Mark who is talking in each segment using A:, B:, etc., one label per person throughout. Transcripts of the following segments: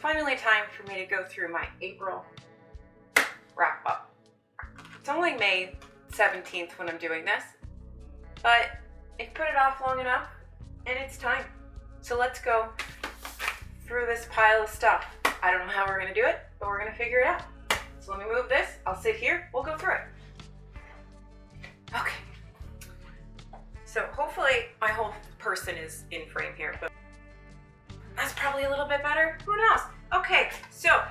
A: finally time for me to go through my April wrap up. It's only May 17th when I'm doing this, but I've put it off long enough and it's time. So let's go through this pile of stuff. I don't know how we're gonna do it, but we're gonna figure it out. So let me move this, I'll sit here, we'll go through it. Okay. So hopefully my whole person is in frame here, but that's probably a little bit better, who knows? Okay, so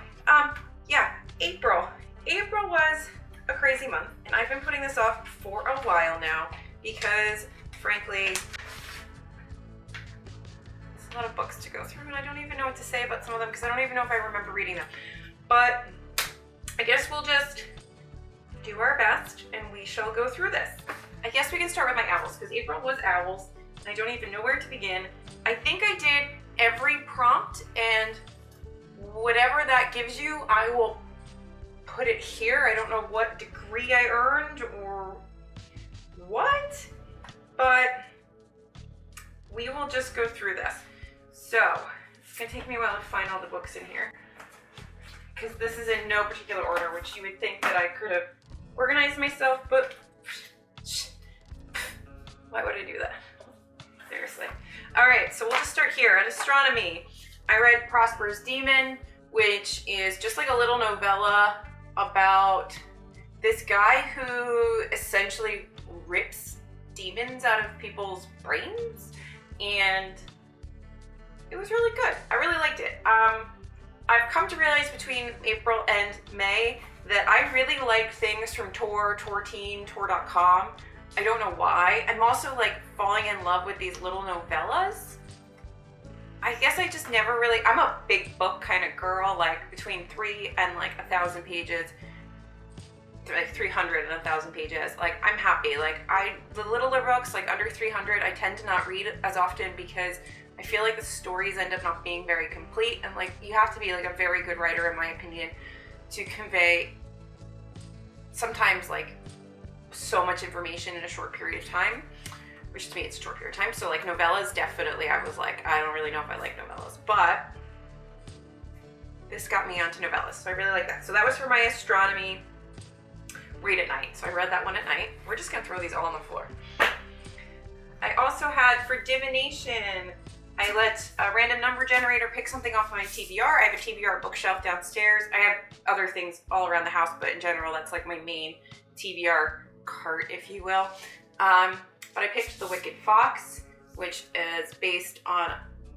A: yeah, April. April was a crazy month, and I've been putting this off for a while now because, frankly, there's a lot of books to go through, and I don't even know what to say about some of them because I don't even know if I remember reading them. But I guess we'll just do our best, and we shall go through this. I guess we can start with my owls, because April was owls, and I don't even know where to begin. I think I did every prompt, and whatever that gives you, I will put it here. I don't know what degree I earned or what, but we will just go through this. So it's gonna take me a while to find all the books in here because this is in no particular order, which you would think that I could have organized myself, but why would I do that? Seriously. All right, so we'll just start here at astronomy. I read Prosperous Demon, which is just like a little novella about this guy who essentially rips demons out of people's brains, and it was really good. I really liked it. I've come to realize between April and May that I really like things from Tor, Teen, Tor.com. I don't know why. I'm also like falling in love with these little novellas. I guess I just never really, I'm a big book kind of girl, like between 3 and like 1,000 pages, like 300 and 1,000 pages. Like I'm happy. Like the littler books, like under 300, I tend to not read as often because I feel like the stories end up not being very complete. And like you have to be like a very good writer, in my opinion, to convey sometimes like so much information in a short period of time, which to me it's a short period of time. So like novellas, definitely I was like, I don't really know if I like novellas, but this got me onto novellas, so I really like that. So that was for my astronomy read at night. So I read that one at night. We're just gonna throw these all on the floor. I also had for divination, I let a random number generator pick something off my TBR. I have a TBR bookshelf downstairs. I have other things all around the house, but in general, that's like my main TBR cart, if you will. But I picked The Wicked Fox, which is based on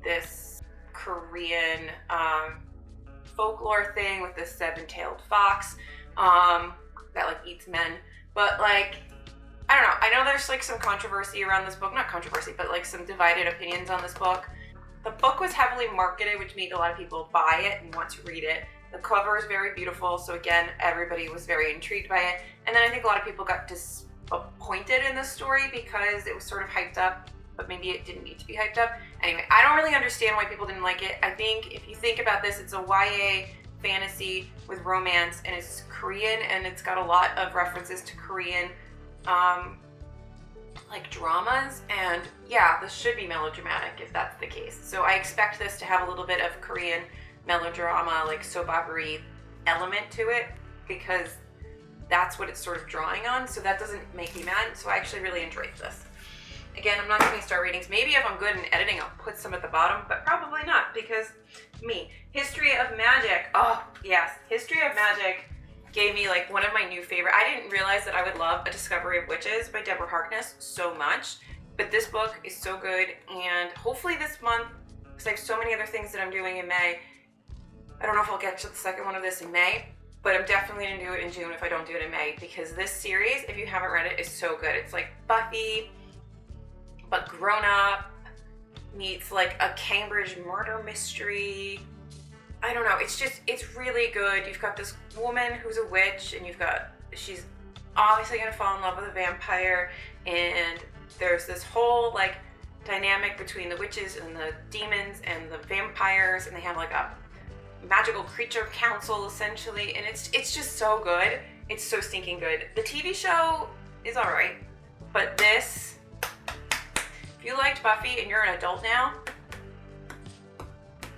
A: this Korean folklore thing with this 7-tailed fox that like eats men. But like, I don't know. I know there's like some controversy around this book. Not controversy, but like some divided opinions on this book. The book was heavily marketed, which made a lot of people buy it and want to read it. The cover is very beautiful, so again, everybody was very intrigued by it. And then I think a lot of people got disappointed in the story because it was sort of hyped up, but maybe it didn't need to be hyped up. Anyway, I don't really understand why people didn't like it. I think if you think about this, it's a YA fantasy with romance, and it's Korean, and it's got a lot of references to Korean like dramas, and yeah, this should be melodramatic if that's the case. So I expect this to have a little bit of Korean melodrama, like soap opera element to it, because that's what it's sort of drawing on. So that doesn't make me mad. So I actually really enjoyed this. Again, I'm not giving star ratings. Maybe if I'm good in editing, I'll put some at the bottom, but probably not because me. History of Magic. Oh yes, History of Magic gave me like one of my new favorite. I didn't realize that I would love A Discovery of Witches by Deborah Harkness so much, but this book is so good, and hopefully this month, because I have so many other things that I'm doing in May, I don't know if I'll get to the second one of this in May, but I'm definitely gonna do it in June if I don't do it in May, because this series, if you haven't read it, is so good. It's like Buffy, but grown up, meets like a Cambridge murder mystery. I don't know, it's really good. You've got this woman who's a witch, and she's obviously gonna fall in love with a vampire, and there's this whole like dynamic between the witches and the demons and the vampires, and they have like a magical creature council essentially, and it's just so good. It's so stinking good. The TV show is alright, but this, if you liked Buffy and you're an adult now,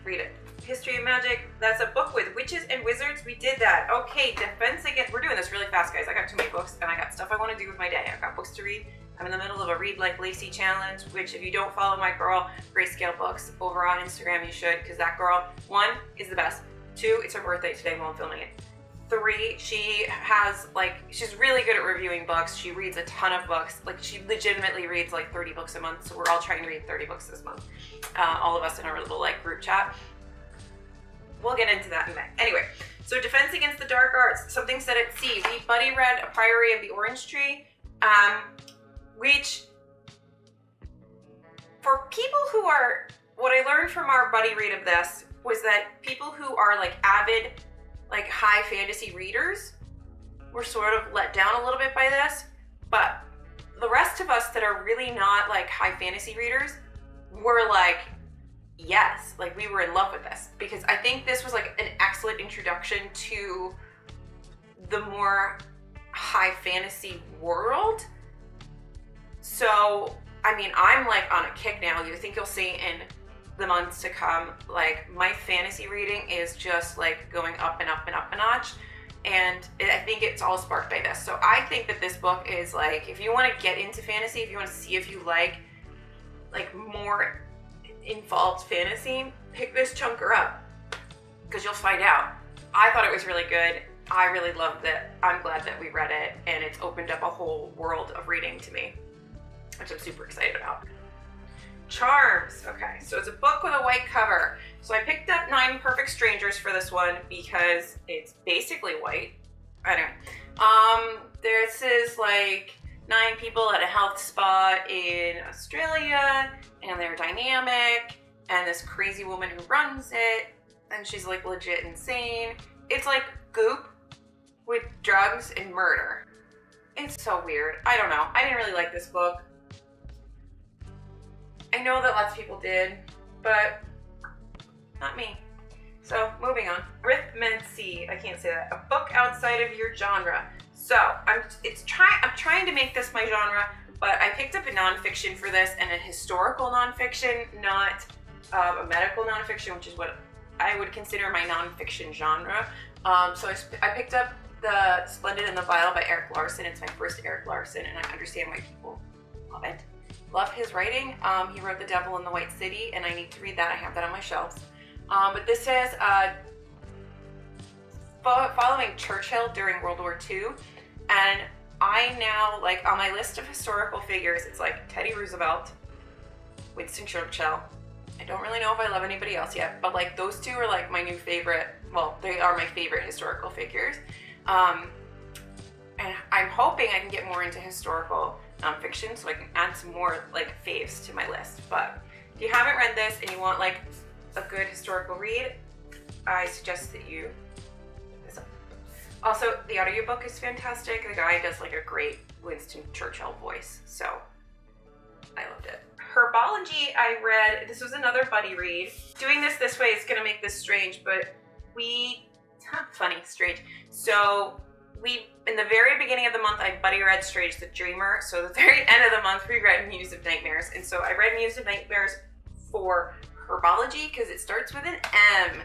A: read it. History of Magic. That's a book with witches and wizards. We did that. Okay, Defense Against. We're doing this really fast, guys. I got too many books and I got stuff I want to do with my day. I've got books to read. I'm in the middle of a Read Like Lacey challenge, which if you don't follow my girl, Grayscale Books, over on Instagram, you should, because that girl, 1, is the best. 2, it's her birthday today while I'm filming it. 3, she has she's really good at reviewing books. She reads a ton of books. She legitimately reads 30 books a month. So we're all trying to read 30 books this month. All of us in our little group chat. We'll get into that in a minute. Anyway, so Defense Against the Dark Arts, Something Set at Sea. We buddy read A Priory of the Orange Tree, which for people who are, what I learned from our buddy read of this was that people who are avid, high fantasy readers were sort of let down a little bit by this, but the rest of us that are really not high fantasy readers were yes, we were in love with this, because I think this was an excellent introduction to the more high fantasy world. So, I mean, I'm on a kick now. You think you'll see in the months to come, my fantasy reading is just going up and up and up a notch. And I think it's all sparked by this. So I think that this book is if you want to get into fantasy, if you want to see if you like more involved fantasy, pick this chunker up, because you'll find out. I thought it was really good. I really loved it. I'm glad that we read it, and it's opened up a whole world of reading to me, which I'm super excited about. Charms. Okay, so it's a book with a white cover. So I picked up 9 Perfect Strangers for this one because it's basically white. Anyway, this is 9 people at a health spa in Australia, and they're dynamic, and this crazy woman who runs it, and she's legit insane. It's Goop with drugs and murder. It's so weird. I don't know. I didn't really like this book. I know that lots of people did, but not me. So moving on. Businessy. I can't say that. A book outside of your genre. So I'm trying to make this my genre, but I picked up a nonfiction for this, and a historical nonfiction, not a medical nonfiction, which is what I would consider my nonfiction genre. So I picked up The Splendid and the Vile by Erik Larson. It's my first Erik Larson, and I understand why people love it. Love his writing. He wrote The Devil in the White City, and I need to read that. I have that on my shelves. But this says following Churchill during World War II, and I now, on my list of historical figures, it's Teddy Roosevelt, Winston Churchill. I don't really know if I love anybody else yet, but those two are my new favorite, well, they are my favorite historical figures. And I'm hoping I can get more into historical nonfiction so I can add some more faves to my list. But if you haven't read this and you want a good historical read, I suggest that you pick this up. Also, the audiobook is fantastic. The guy does a great Winston Churchill voice, so I loved it. Herbology, I read. This was another buddy read. Doing this way is gonna make this strange, but strange. So in the very beginning of the month, I buddy read Strange the Dreamer. So the very end of the month, we read Muse of Nightmares. And so I read Muse of Nightmares for Herbology because it starts with an M.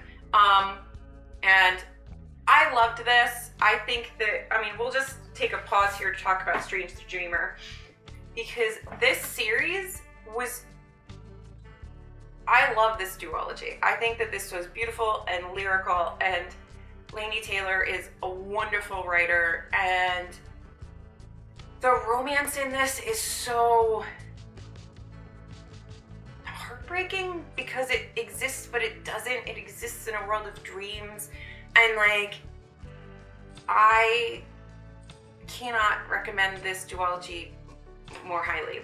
A: And I loved this. I think that, we'll just take a pause here to talk about Strange the Dreamer, because this series I love this duology. I think that this was beautiful and lyrical, and Laini Taylor is a wonderful writer, and the romance in this is so heartbreaking because it exists, but it doesn't. It exists in a world of dreams, and I cannot recommend this duology more highly.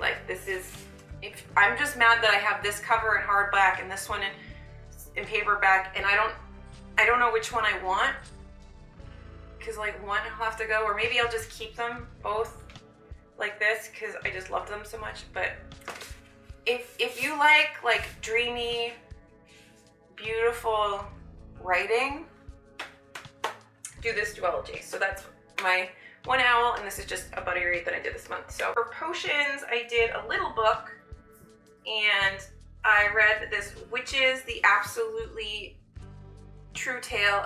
A: I'm just mad that I have this cover in hardback and this one in paperback, and I don't know which one I want, because one will have to go, or maybe I'll just keep them both like this because I just love them so much. But if you like dreamy, beautiful writing, do this duology. So that's my one owl, and this is just a buddy read that I did this month. So for potions, I did a little book, and I read this Witches, the Absolutely True Tale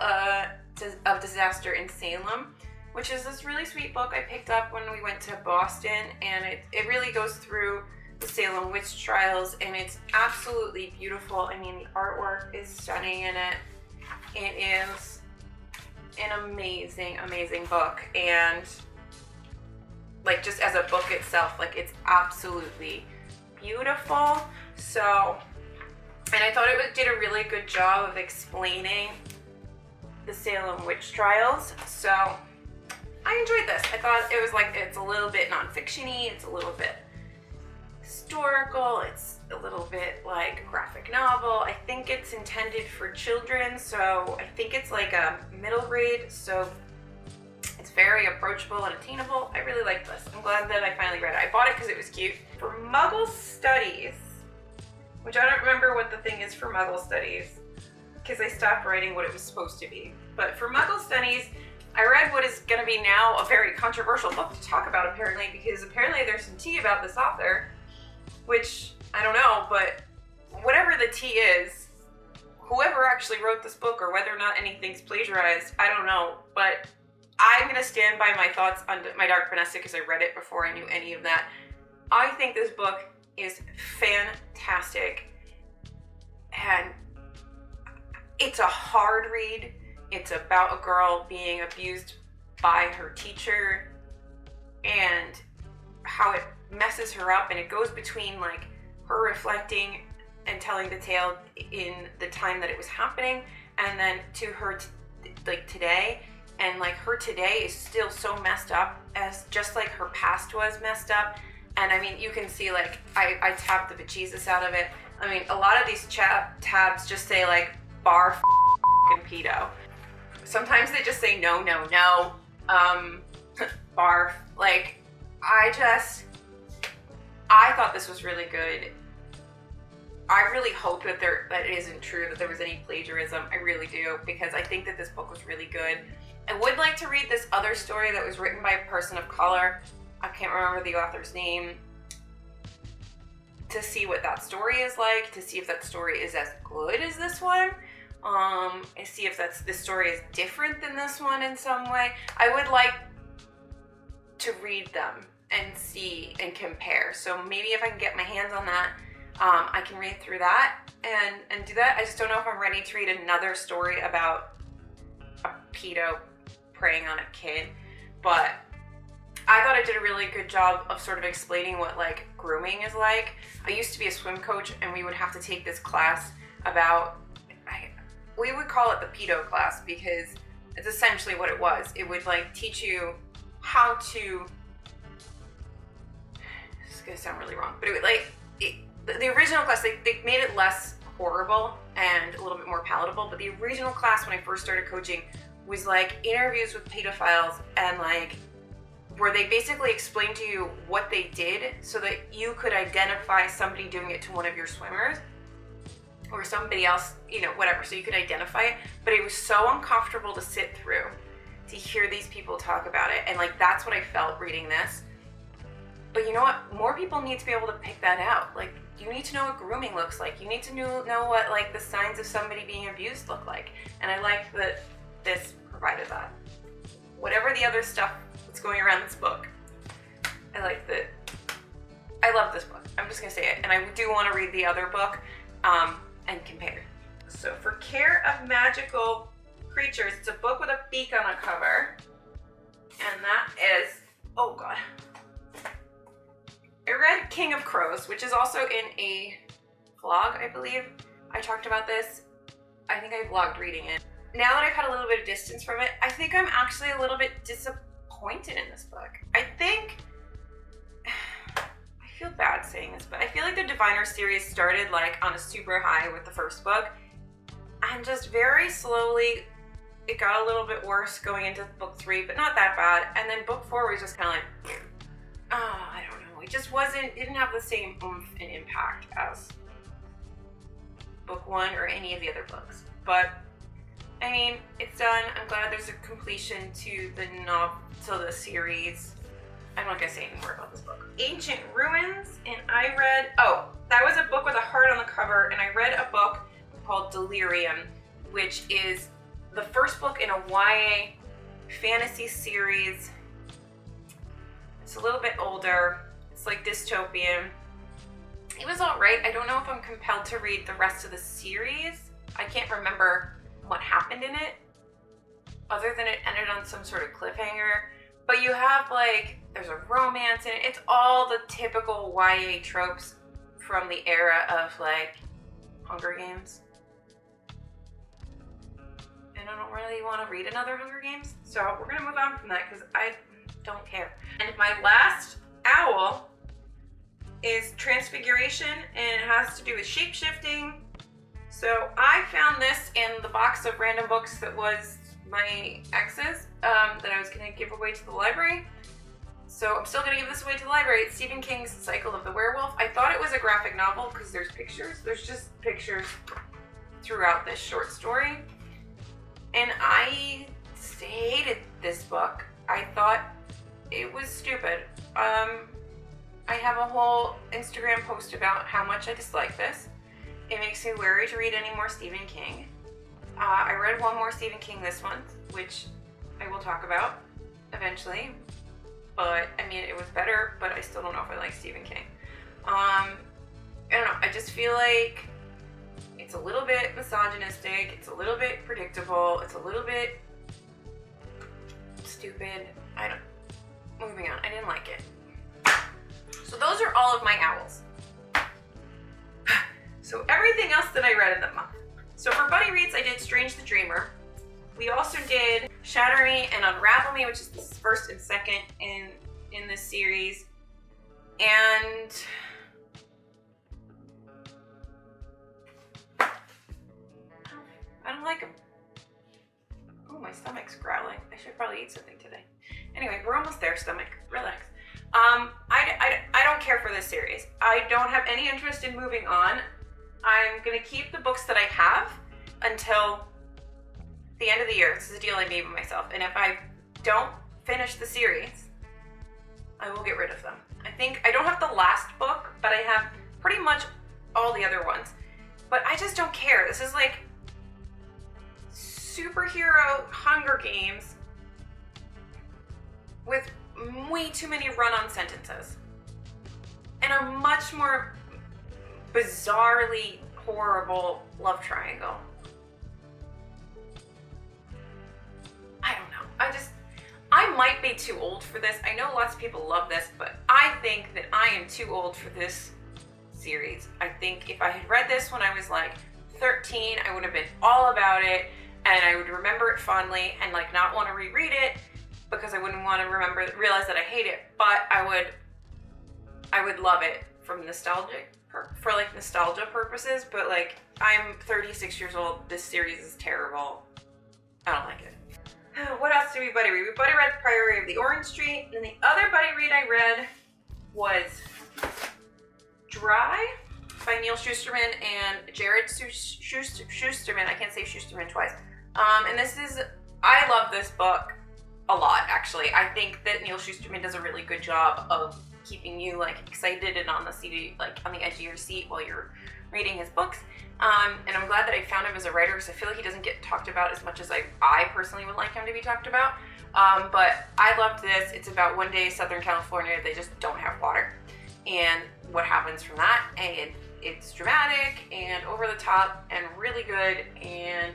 A: of Disaster in Salem, which is this really sweet book I picked up when we went to Boston, and it really goes through the Salem witch trials, and it's absolutely beautiful. I mean, the artwork is stunning in it. It is an amazing, amazing book, and like just as a book itself, like it's absolutely beautiful. So, and I thought it did a really good job of explaining the Salem witch trials. So I enjoyed this. I thought it was like, it's a little bit non-fiction-y, it's a little bit historical, it's a little bit like graphic novel. I think it's intended for children, so I think it's like a middle grade, so it's very approachable and attainable. I really like this. I'm glad that I finally read it. I bought it because it was cute. For Muggle Studies, which I don't remember what the thing is for Muggle Studies, because I stopped writing what it was supposed to be. But for Muggle Studies, I read what is going to be now a very controversial book to talk about, apparently, because apparently there's some tea about this author, which I don't know, but whatever the tea is, whoever actually wrote this book, or whether or not anything's plagiarized, I don't know, but I'm going to stand by my thoughts on My Dark Vanessa because I read it before I knew any of that. I think this book is fantastic, and it's a hard read. It's about a girl being abused by her teacher and how it messes her up, and it goes between like her reflecting and telling the tale in the time that it was happening, and then to her like today, and like her today is still so messed up as just like her past was messed up. And I mean, you can see like I tabbed the bejesus out of it. I mean, a lot of these tabs just say like bar and pedo. Sometimes they just say no, no, no, barf. Like, I thought this was really good. I really hope that it isn't true, that there was any plagiarism. I really do, because I think that this book was really good. I would like to read this other story that was written by a person of color. I can't remember the author's name. To see what that story is like, to see if that story is as good as this one. And see if this story is different than this one in some way. I would like to read them and see and compare. So maybe if I can get my hands on that, I can read through that and do that. I just don't know if I'm ready to read another story about a pedo preying on a kid. But I thought it did a really good job of sort of explaining what like grooming is like. I used to be a swim coach, and we would have to take this class about, we would call it the pedo class because it's essentially what it was. It would like teach you how to, this is gonna sound really wrong, but it would like, the original class, they made it less horrible and a little bit more palatable, but the original class when I first started coaching was like interviews with pedophiles, and like where they basically explained to you what they did so that you could identify somebody doing it to one of your swimmers or somebody else, you know, whatever, so you could identify it. But it was so uncomfortable to sit through, to hear these people talk about it, and like that's what I felt reading this. But you know what? More people need to be able to pick that out. Like, you need to know what grooming looks like. You need to know what like the signs of somebody being abused look like. And I like that this provided that. Whatever the other stuff that's going around this book, I like that. I love this book. I'm just gonna say it. And I do want to read the other book and compare. So for Care of Magical Creatures, it's a book with a beak on the cover. And that is, oh God. I read King of Crows, which is also in a vlog, I believe. I talked about this. I think I vlogged reading it. Now that I've had a little bit of distance from it, I think I'm actually a little bit disappointed in this book. I feel bad saying this, but I feel like the Diviner series started like on a super high with the first book, and just very slowly it got a little bit worse going into book 3, but not that bad. And then book 4 was just kind of like, I don't know. It just it didn't have the same oomph and impact as book 1 or any of the other books. But I mean, it's done. I'm glad there's a completion to the series. I'm not gonna say any more about this book. Ancient Ruins, and I read, that was a book with a heart on the cover, and I read a book called Delirium, which is the first book in a YA fantasy series. It's a little bit older. It's like dystopian. It was all right. I don't know if I'm compelled to read the rest of the series. I can't remember what happened in it, other than it ended on some sort of cliffhanger. But you have like, there's a romance in it. It's all the typical YA tropes from the era of like Hunger Games. And I don't really want to read another Hunger Games. So we're gonna move on from that because I don't care. And my last owl is Transfiguration, and it has to do with shape-shifting. So I found this in the box of random books that was my ex's that I was gonna give away to the library. So I'm still gonna give this away to the library. It's Stephen King's Cycle of the Werewolf. I thought it was a graphic novel because there's pictures. There's just pictures throughout this short story. And I hated this book. I thought it was stupid. I have a whole Instagram post about how much I dislike this. It makes me wary to read any more Stephen King. I read one more Stephen King this month, which I will talk about eventually. But, I mean, it was better, but I still don't know if I like Stephen King. I don't know, I just feel like it's a little bit misogynistic, it's a little bit predictable, it's a little bit stupid. Moving on, I didn't like it. So those are all of my owls. So everything else that I read in the month. So for Buddy Reads, I did Strange the Dreamer. We also did Shatter Me and Unravel Me, which is the first and second in this series. And I don't like them. Oh, my stomach's growling. I should probably eat something today. Anyway, we're almost there, stomach. Relax. I don't care for this series. I don't have any interest in moving on. I'm gonna keep the books that I have until the end of the year. This is a deal I made with myself. And if I don't finish the series, I will get rid of them. I think I don't have the last book, but I have pretty much all the other ones. But I just don't care. This is like superhero Hunger Games with way too many run-on sentences and a much more bizarrely horrible love triangle. I don't know. I might be too old for this. I know lots of people love this, but I think that I am too old for this series. I think if I had read this when I was like 13, I would have been all about it, and I would remember it fondly and like not want to reread it because I wouldn't want to realize that I hate it. But I would love it from nostalgia purposes. But like, I'm 36 years old. This series is terrible. I don't like it. What else did we buddy read? We buddy read Priory of the Orange Tree, and the other buddy read I read was Dry by Neil Shusterman and Jared Shusterman. I can't say Shusterman twice. And I love this book a lot, actually. I think that Neil Shusterman does a really good job of keeping you like excited and on the seat, like on the edge of your seat while you're reading his books. And I'm glad that I found him as a writer because I feel like he doesn't get talked about as much as I personally would like him to be talked about. But I loved this. It's about one day Southern California, they just don't have water. And what happens from that. And it's dramatic and over the top and really good. And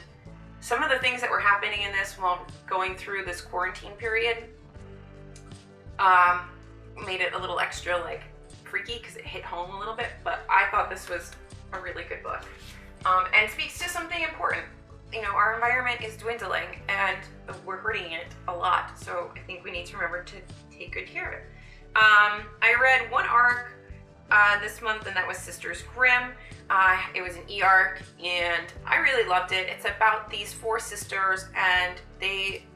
A: some of the things that were happening in this while going through this quarantine period made it a little extra like freaky because it hit home a little bit. But I thought this was a really good book, and speaks to something important. You know, our environment is dwindling and we're hurting it a lot. So I think we need to remember to take good care of it. I read one arc this month, and that was Sisters Grimm. It was an e-arc, and I really loved it. It's about these 4 sisters, and they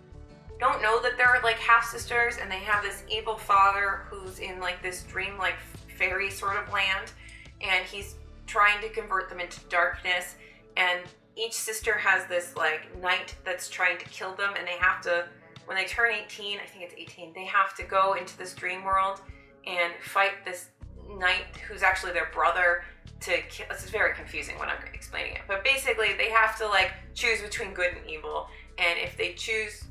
A: don't know that they're like half sisters, and they have this evil father who's in like this dream like fairy sort of land, and he's trying to convert them into darkness. And each sister has this like knight that's trying to kill them, and they have to, when they turn 18, I think it's 18, they have to go into this dream world and fight this knight who's actually their brother to kill. This is very confusing when I'm explaining it, but basically they have to like choose between good and evil, and if they choose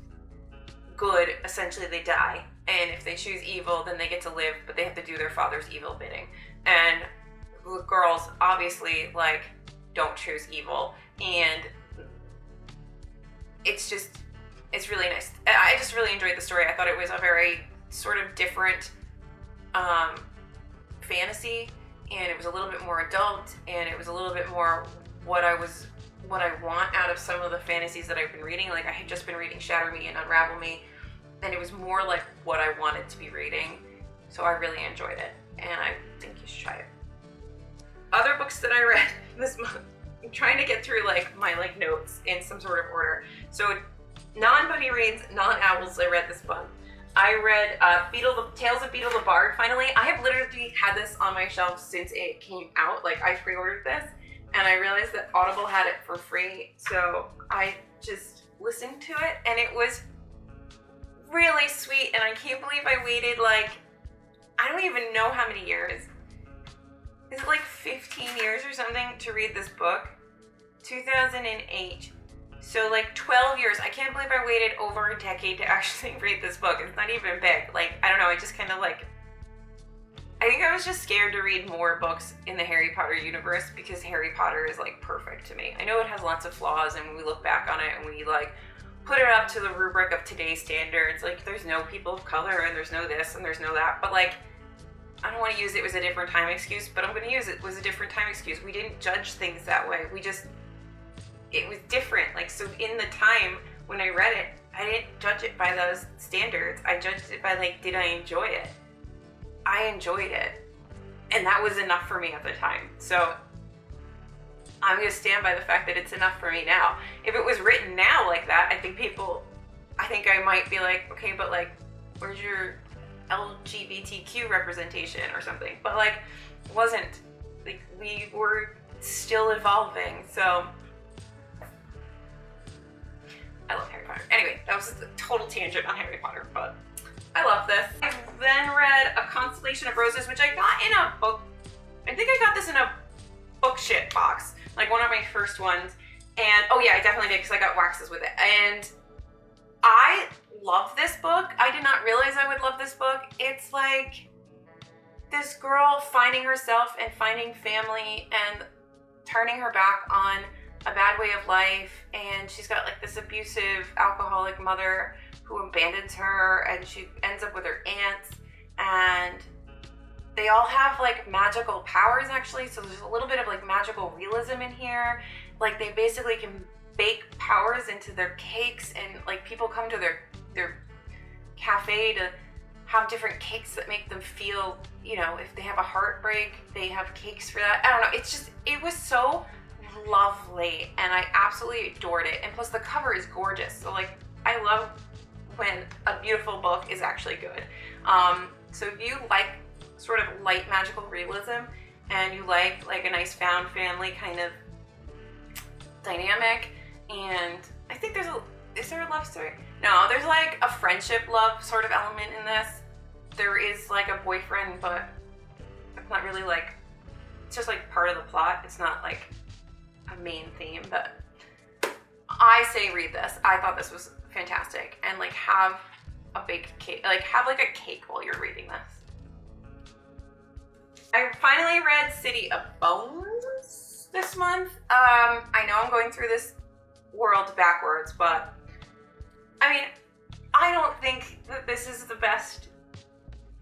A: good, essentially they die, and if they choose evil, then they get to live, but they have to do their father's evil bidding. And the girls obviously like don't choose evil, and it's really nice. I just really enjoyed the story. I thought it was a very sort of different fantasy, and it was a little bit more adult, and it was a little bit more what I want out of some of the fantasies that I've been reading. Like I had just been reading Shatter Me and Unravel Me, and it was more like what I wanted to be reading. So I really enjoyed it, and I think you should try it. Other books that I read this month, I'm trying to get through like my like notes in some sort of order. So non-Bunny Reads, non-Owls I read this month. I read Tales of Beetle the Bard finally. I have literally had this on my shelf since it came out. Like I pre-ordered this and I realized that Audible had it for free. So I just listened to it and it was really sweet, and I can't believe I waited like, I don't even know how many years. Is it like 15 years or something to read this book? 2008. So like 12 years. I can't believe I waited over a decade to actually read this book. It's not even big. Like, I don't know, I just kind of like, I think I was just scared to read more books in the Harry Potter universe because Harry Potter is like perfect to me. I know it has lots of flaws, and when we look back on it and we like put it up to the rubric of today's standards, like there's no people of color and there's no this and there's no that, but like, I don't want to use it was a different time excuse, but I'm going to use it was a different time excuse. We didn't judge things that way. It was different. Like, so in the time when I read it, I didn't judge it by those standards. I judged it by like, did I enjoy it? I enjoyed it. And that was enough for me at the time. So I'm going to stand by the fact that it's enough for me now. If it was written now like that, I think I might be like, okay, but like, where's your LGBTQ representation or something? But like, wasn't. Like, we were still evolving, so I love Harry Potter. Anyway, that was a total tangent on Harry Potter, but I love this. I then read A Constellation of Roses, which I got in a book. I think I got this in a book shit box, like one of my first ones. And oh yeah, I definitely did because I got waxes with it. And I love this book. I did not realize I would love this book. It's like this girl finding herself and finding family and turning her back on a bad way of life, and she's got like this abusive alcoholic mother who abandons her, and she ends up with her aunts, and they all have like magical powers actually, so there's a little bit of like magical realism in here. Like they basically can bake powers into their cakes, and like people come to their cafe to have different cakes that make them feel, you know, if they have a heartbreak, they have cakes for that. I don't know, it was so lovely, and I absolutely adored it. And plus the cover is gorgeous, so like I love when a beautiful book is actually good. So if you like sort of light magical realism and you like a nice found family kind of dynamic, and I think is there a love story? No, there's like a friendship love sort of element in this. There is like a boyfriend, but it's not really like, it's just like part of the plot. It's not like a main theme, but I say read this. I thought this was fantastic, and like have a baked cake, like have like a cake while you're reading this. I finally read City of Bones this month. I know I'm going through this world backwards, but I mean, I don't think that this is the best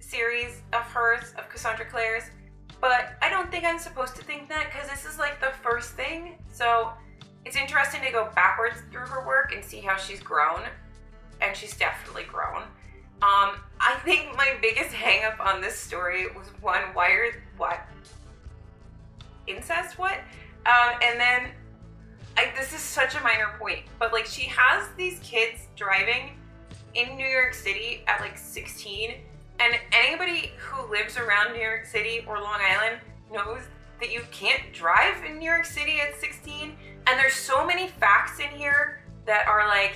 A: series of hers, of Cassandra Clare's, but I don't think I'm supposed to think that because this is like the first thing. So it's interesting to go backwards through her work and see how she's grown, and she's definitely grown. I think my biggest hang up on this story was one, what? Incest, what? And then, this is such a minor point, but like she has these kids driving in New York City at like 16, and anybody who lives around New York City or Long Island knows that you can't drive in New York City at 16, and there's so many facts in here that are like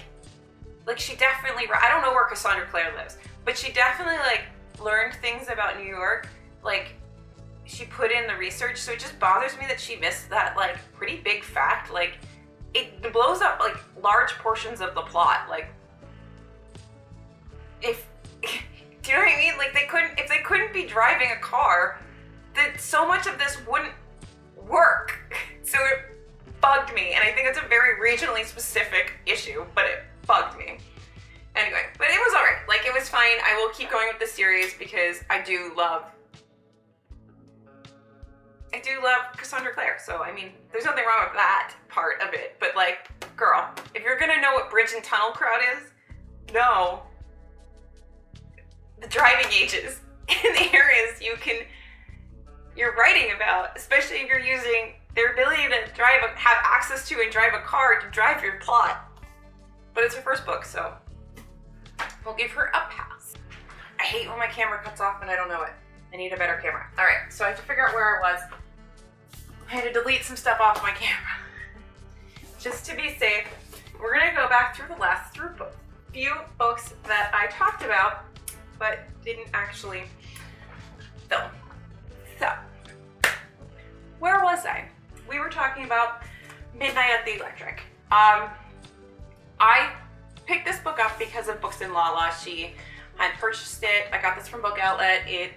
A: she definitely, I don't know where Cassandra Clare lives, but she definitely like learned things about New York, like she put in the research, so it just bothers me that she missed that like pretty big fact. Like it blows up like large portions of the plot. Like, if do you know what I mean? Like, if they couldn't be driving a car, that so much of this wouldn't work. So it bugged me, and I think it's a very regionally specific issue, but it bugged me. Anyway, but it was alright. Like, it was fine. I will keep going with the series because I do love Cassandra Clare. So, I mean, there's nothing wrong with that part of it. But, like, girl, if you're gonna know what bridge and tunnel crowd is, know the driving ages in the areas you're writing about, especially if you're using their ability to have access to and drive a car to drive your plot. But it's her first book, so we'll give her a pass. I hate when my camera cuts off and I don't know it. I need a better camera. All right, so I have to figure out where I was. I had to delete some stuff off my camera. Just to be safe, we're gonna go back through the last few books that I talked about, but didn't actually film. So, where was I? We were talking about Midnight at the Electric. I picked this book up because of Books in Lala. She had purchased it. I got this from Book Outlet. It's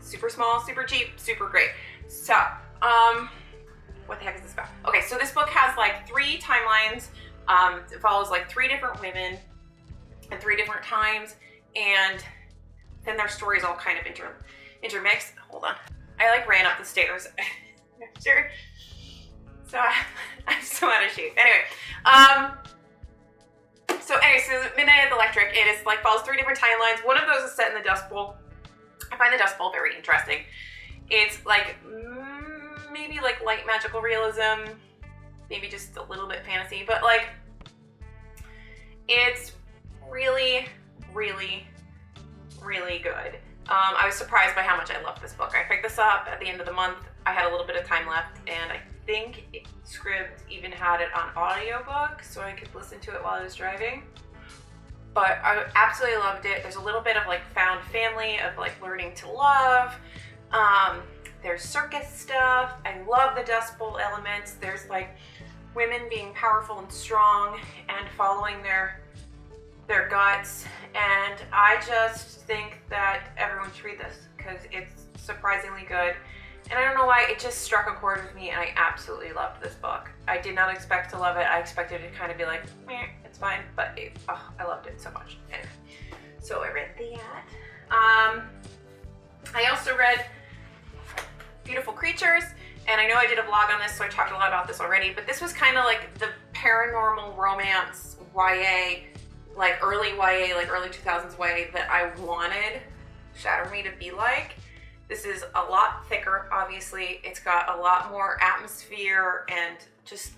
A: super small, super cheap, super great. So, what the heck is this about? Okay, so this book has like 3 timelines. It follows like 3 different women at 3 different times, and then their stories all kind of intermixed. Hold on. I like ran up the stairs. Sure. So I'm so out of shape. Anyway, so Midnight at the Electric, it is like follows 3 different timelines. One of those is set in the Dust Bowl. I find the Dust Bowl very interesting. It's like maybe like light magical realism, maybe just a little bit fantasy, but like it's really, really, really good. I was surprised by how much I loved this book. I picked this up at the end of the month. I had a little bit of time left, and I think Scribd even had it on audiobook, so I could listen to it while I was driving. But I absolutely loved it. There's a little bit of like found family, of like learning to love. There's circus stuff. I love the Dust Bowl elements. There's like women being powerful and strong and following their guts, and I just think that everyone should read this because it's surprisingly good. And I don't know why, it just struck a chord with me, and I absolutely loved this book. I did not expect to love it. I expected it to kind of be like, meh, it's fine, but I loved it so much. Anyway, so I read that. I also read Beautiful Creatures, and I know I did a vlog on this, so I talked a lot about this already, but this was kind of like the paranormal romance YA, like early YA, like early 2000s YA that I wanted Shatter Me to be like. This is a lot thicker, obviously. It's got a lot more atmosphere and just,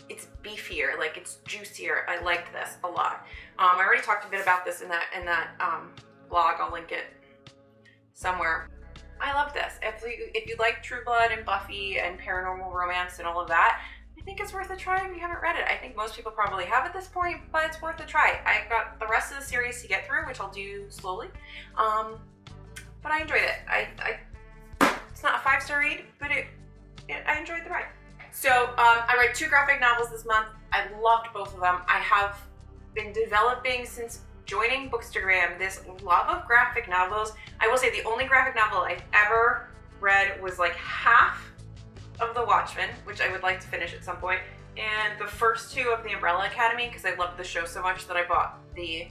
A: it's beefier, like it's juicier. I liked this a lot. I already talked a bit about this in that blog. I'll link it somewhere. I love this. If you like True Blood and Buffy and paranormal romance and all of that, I think it's worth a try if you haven't read it. I think most people probably have at this point, but it's worth a try. I got the rest of the series to get through, which I'll do slowly. But I enjoyed it. It's not a 5-star read, but I enjoyed the ride. So I read 2 graphic novels this month. I loved both of them. I have been developing since joining Bookstagram this love of graphic novels. I will say the only graphic novel I ever read was like half of The Watchmen, which I would like to finish at some point, and the first 2 of The Umbrella Academy, because I loved the show so much that I bought the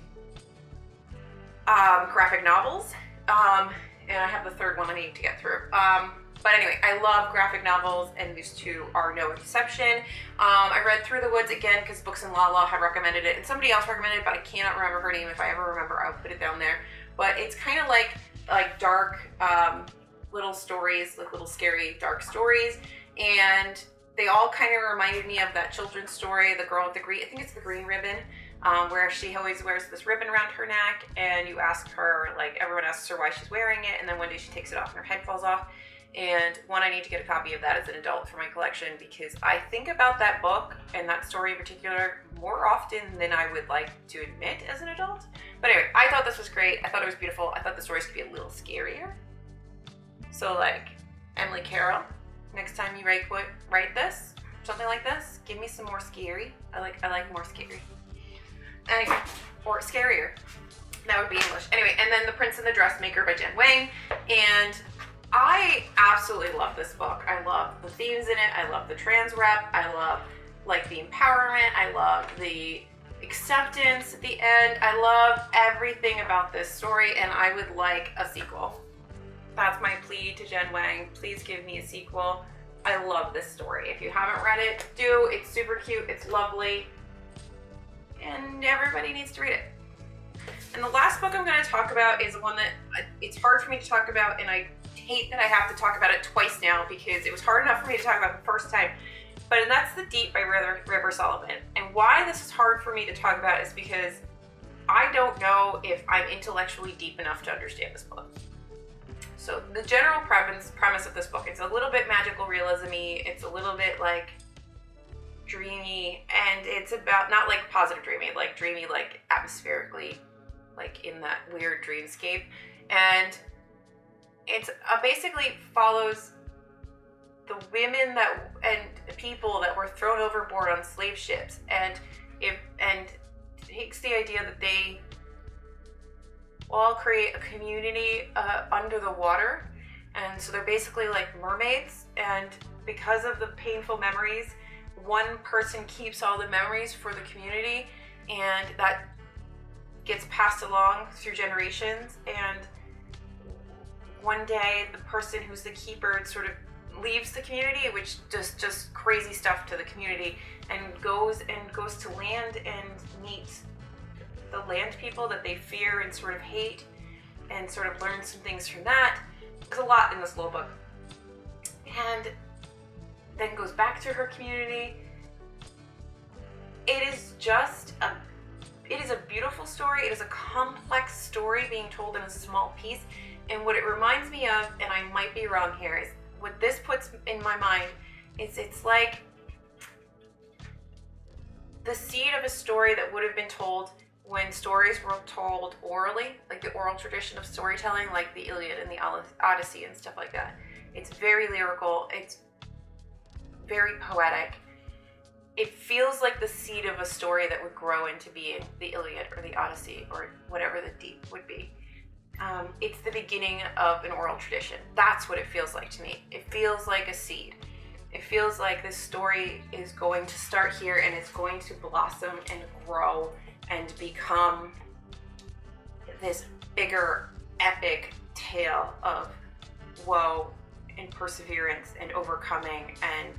A: graphic novels. And I have the 3rd one I need to get through. But anyway, I love graphic novels, and these 2 are no exception. I read Through the Woods again because Books in Lala had recommended it, and somebody else recommended it, but I cannot remember her name. If I ever remember, I'll put it down there. But it's kind of like dark little stories, like little scary dark stories, and they all kind of reminded me of that children's story, the girl with the green, I think it's the green ribbon, where she always wears this ribbon around her neck, and you ask her, like everyone asks her why she's wearing it, and then one day she takes it off and her head falls off. And I need to get a copy of that as an adult for my collection, because I think about that book and that story in particular more often than I would like to admit as an adult. But anyway, I thought this was great. I thought it was beautiful. I thought the stories could be a little scarier. So like, Emily Carroll, next time you write this, something like this. Give me some more scary. I like more scary. Anyway, or scarier. That would be English. Anyway, and then The Prince and the Dressmaker by Jen Wang. And I absolutely love this book. I love the themes in it. I love the trans rep. I love like the empowerment. I love the acceptance at the end. I love everything about this story, and I would like a sequel. That's my plea to Jen Wang. Please give me a sequel. I love this story. If you haven't read it, do. It's super cute. It's lovely. And everybody needs to read it. And the last book I'm going to talk about is one that it's hard for me to talk about, and I hate that I have to talk about it twice now because it was hard enough for me to talk about the first time. And that's The Deep by River Sullivan. And why this is hard for me to talk about is because I don't know if I'm intellectually deep enough to understand this book. So the general premise of this book, it's a little bit magical realism-y, it's a little bit like dreamy, and it's about, not like positive dreamy, like dreamy, like atmospherically, like in that weird dreamscape. And it's basically follows the women and people that were thrown overboard on slave ships, and takes the idea that they all create a community under the water, and so they're basically like mermaids, and because of the painful memories, one person keeps all the memories for the community, and that gets passed along through generations. And one day the person who's the keeper sort of leaves the community, which does just crazy stuff to the community, and goes to land and meets the land people that they fear and sort of hate, and sort of learn some things from that. There's a lot in this little book. And then goes back to her community. It is a beautiful story. It is a complex story being told in a small piece. And what it reminds me of, and I might be wrong here, is what this puts in my mind is it's like the seed of a story that would have been told when stories were told orally, like the oral tradition of storytelling, like the Iliad and the Odyssey and stuff like that. It's very lyrical. It's very poetic. It feels like the seed of a story that would grow into being the Iliad or the Odyssey or whatever the deep would be. It's the beginning of an oral tradition. That's what it feels like to me. It feels like a seed. It feels like this story is going to start here, and it's going to blossom and grow and become this bigger epic tale of woe and perseverance and overcoming and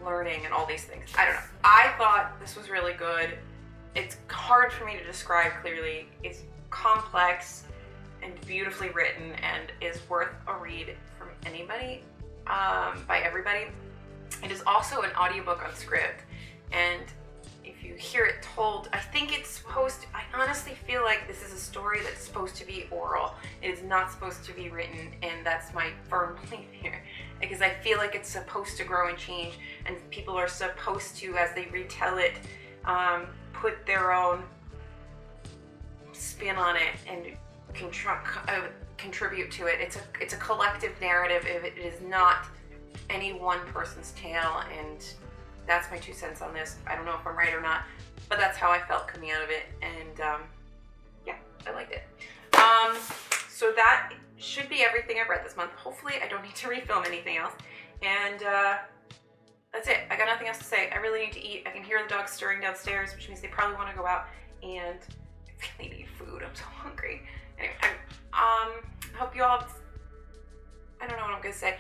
A: learning and all these things. I don't know. I thought this was really good. It's hard for me to describe clearly. It's complex and beautifully written and is worth a read from anybody, by everybody. It is also an audiobook on script, and if you hear it told, I honestly feel like this is a story that's supposed to be oral. It is not supposed to be written, and that's my firm belief here, because I feel like it's supposed to grow and change, and people are supposed to, as they retell it, put their own spin on it and contribute to it. It's a collective narrative. It is not any one person's tale, and that's my 2 cents on this. I don't know if I'm right or not, but that's how I felt coming out of it, and yeah, I liked it. So that should be everything I've read this month. Hopefully I don't need to refilm anything else, and that's it. I got nothing else to say. I really need to eat. I can hear the dogs stirring downstairs, which means they probably want to go out, and I really need food. I'm so hungry. Anyway, I hope you all, I don't know what I'm gonna say.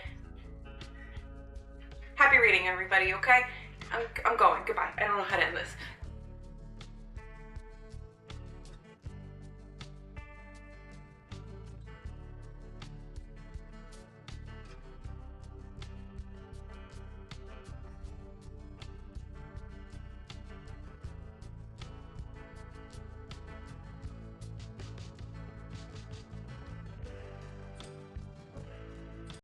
A: Happy reading, everybody, okay? I'm going. Goodbye. I don't know how to end this.